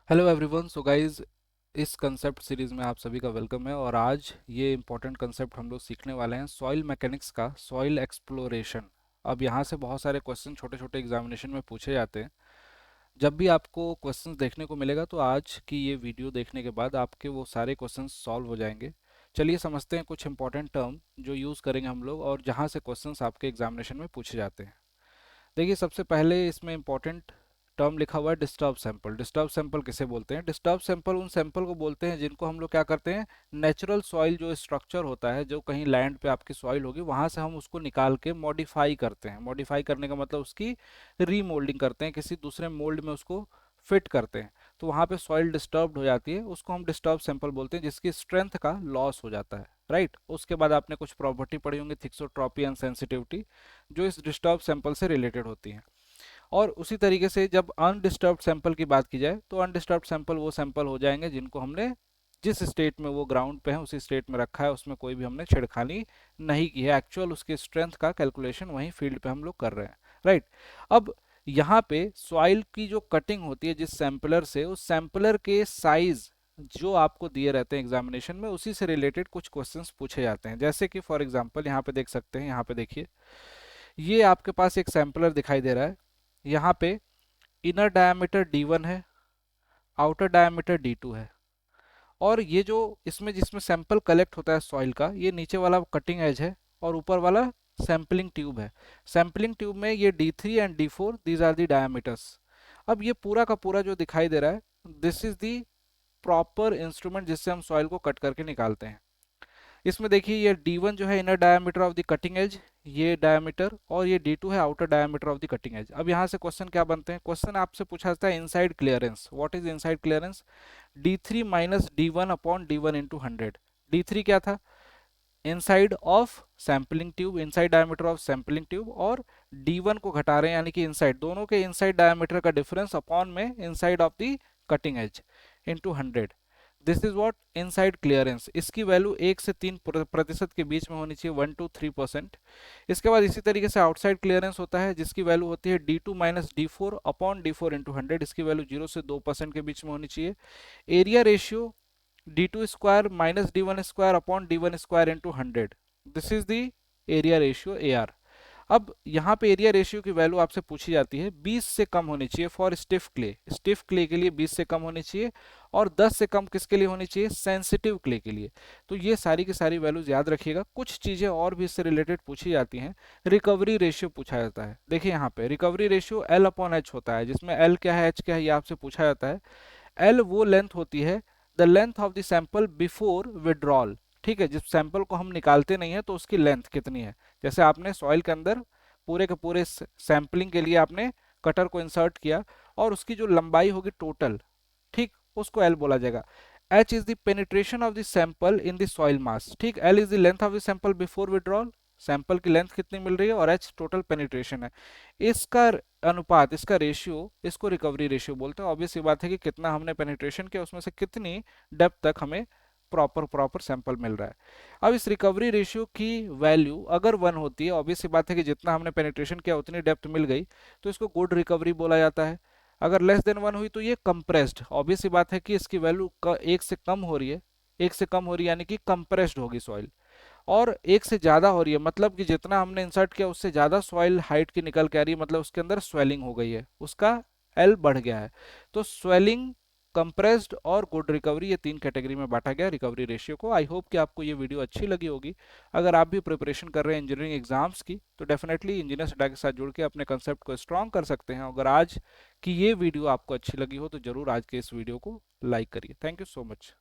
Hello everyone. So guys, इस concept series में आप सभी का वेलकम है। और आज ये इम्पोर्टेंट कंसेप्ट हम लोग सीखने वाले हैं सॉइल मैकेनिक्स का, सॉइल एक्सप्लोरेशन। अब यहाँ से बहुत सारे क्वेश्चन छोटे छोटे एग्जामिनेशन में पूछे जाते हैं। जब भी आपको क्वेश्चंस देखने को मिलेगा तो आज की ये वीडियो देखने के बाद आपके वो सारे क्वेश्चंस सॉल्व हो जाएंगे। चलिए समझते हैं कुछ इंपॉर्टेंट टर्म जो यूज़ करेंगे हम लोग और जहाँ से क्वेश्चंस आपके एग्जामिनेशन में पूछे जाते हैं। देखिए, सबसे पहले इसमें इंपॉर्टेंट टर्म लिखा हुआ है डिस्टर्ब सैंपल। डिस्टर्ब सैंपल किसे बोलते हैं? डिस्टर्ब सैंपल उन सैंपल को बोलते हैं जिनको हम लोग क्या करते हैं, नेचुरल सॉइल जो स्ट्रक्चर होता है, जो कहीं लैंड पे आपकी सॉइल होगी वहां से हम उसको निकाल के मॉडिफाई करते हैं। मॉडिफाई करने का मतलब उसकी रीमोल्डिंग करते हैं, किसी दूसरे मोल्ड में उसको फिट करते हैं। तो वहां पे सॉइल डिस्टर्ब्ड हो जाती है, उसको हम डिस्टर्ब सैंपल बोलते हैं, जिसकी स्ट्रेंथ का लॉस हो जाता है। राइट। उसके बाद आपने कुछ प्रॉपर्टी पढ़ी होंगी, थिक्सोट्रॉपी एंड सेंसिटिविटी, जो इस डिस्टर्ब सैंपल से रिलेटेड होती हैं। और उसी तरीके से जब अनडिस्टर्ब्ड सैंपल की बात की जाए तो अनडिस्टर्ब्ड सैंपल वो सैंपल हो जाएंगे जिनको हमने जिस स्टेट में वो ग्राउंड पे है उसी स्टेट में रखा है, उसमें कोई भी हमने छेड़खानी नहीं की है, एक्चुअल उसके स्ट्रेंथ का कैलकुलेशन वहीं फील्ड पे हम लोग कर रहे हैं। राइट। अब यहाँ पे सॉइल की जो कटिंग होती है जिस सैंपलर से, उस सैंपलर के साइज जो आपको दिए रहते हैं एग्जामिनेशन में, उसी से रिलेटेड कुछ क्वेश्चंस पूछे जाते हैं। जैसे कि फॉर एग्जांपल यहाँ पे देख सकते हैं, यहाँ पे देखिए, ये आपके पास एक सैंपलर दिखाई दे रहा है। यहाँ पे इनर डायमीटर D1 है, आउटर डायमीटर D2 है। और ये जो इसमें जिसमें सैंपल कलेक्ट होता है सॉइल का, ये नीचे वाला कटिंग एज है और ऊपर वाला सैंपलिंग ट्यूब है। सैंपलिंग ट्यूब में ये D3 and D4, these are the diameters. अब ये पूरा का पूरा जो दिखाई दे रहा है, this is the proper instrument जिससे हम सॉइल को कट करके निकालते हैं। इसमें देखिए, ये D1 जो है inner diameter of the cutting edge, ये डायमीटर, और ये D2 है outer diameter of the cutting edge. अब यहाँ से क्वेश्चन क्या बनते हैं? क्वेश्चन आपसे पूछा जाता है inside clearance. What is inside clearance? D3 minus D1 upon D1 into 100। D3 क्या था? Inside of sampling tube, inside diameter of sampling tube, और D1 को घटा रहे हैं यानी कि इनसाइड, दोनों के इनसाइड डायमीटर का डिफरेंस अपॉन में inside of the cutting edge into 100। This is what inside clearance. इसकी वैल्यू 1 से 3% के बीच में होनी चाहिए, 1 to 3%। इसके बाद इसी तरीके से आउटसाइड क्लियरेंस होता है जिसकी वैल्यू होती है D2 minus D4 upon D4 into 100। इसकी वैल्यू 0 से 2% के बीच में होनी चाहिए। Area ratio D2 square minus D1 square upon D1 square into 100। This is the area ratio AR। अब यहाँ पे एरिया रेशियो की वैल्यू आपसे पूछी जाती है, 20 से कम होनी चाहिए for stiff clay. Stiff clay के लिए 20 से कम होनी चाहिए, और 10 से कम किसके लिए होनी चाहिए? सेंसिटिव क्ले के लिए। तो ये सारी की सारी वैल्यूज याद रखिएगा। कुछ चीजें और भी इससे रिलेटेड पूछी जाती हैं। रिकवरी रेशियो पूछा जाता है। देखिए यहाँ पे recovery ratio L upon H होता है, जिसमें L क्या है, H क्या है, ये आपसे पूछा जाता है। L वो लेंथ होती है, the length of the sample before withdrawal. ठीक है, जब सैंपल को हम निकालते नहीं है तो उसकी लेंथ कितनी है। जैसे आपने सॉइल के अंदर पूरे के पूरे सैंपलिंग के लिए आपने कटर को इंसर्ट किया, और उसकी जो लंबाई होगी टोटल, ठीक, उसको L बोला जाएगा। H is the penetration of the sample in the soil मास। ठीक, L is the length of the sample before withdrawal, sample की लेंथ कितनी मिल रही है, और H टोटल पेनिट्रेशन है। इसका अनुपात, इसका रेशियो, इसको रिकवरी रेशियो बोलते हैं। ऑब्वियस सी बात है कि कितना हमने पेनिट्रेशन किया, उसमें से कितनी डेप्थ तक हमें प्रॉपर सैंपल मिल रहा है। अब इस रिकवरी रेशियो की वैल्यू अगर 1 होती है, ऑब्वियस सी बात है कि जितना हमने पेनिट्रेशन किया उतनी डेप्थ मिल गई, तो इसको गुड रिकवरी बोला जाता है। अगर लेस देन 1 हुई तो ये कंप्रेस्ड, ऑब्वियस सी बात है कि इसकी वैल्यू 1 से कम हो रही है, 1 से कम हो रही है यानी कि कंप्रेस्ड होगी सॉइल। और 1 से ज़्यादा हो रही है मतलब कि जितना हमने इंसर्ट किया उससे ज़्यादा सॉइल हाइट की निकल के आ रही है, मतलब उसके अंदर स्वेलिंग हो गई है, उसका L बढ़ गया है। तो स्वेलिंग, कंप्रेस्ड और गुड रिकवरी, ये 3 कैटेगरी में बांटा गया रिकवरी रेशियो को। आई होप कि आपको ये वीडियो अच्छी लगी होगी। अगर आप भी प्रिपरेशन कर रहे हैं इंजीनियरिंग एग्जाम्स की, तो डेफिनेटली इंजीनियर्स अड्डा के साथ जुड़ के अपने कंसेप्ट को स्ट्रॉन्ग कर सकते हैं। अगर आज की ये वीडियो आपको अच्छी लगी हो तो जरूर आज के इस वीडियो को लाइक करिए। Thank you so much.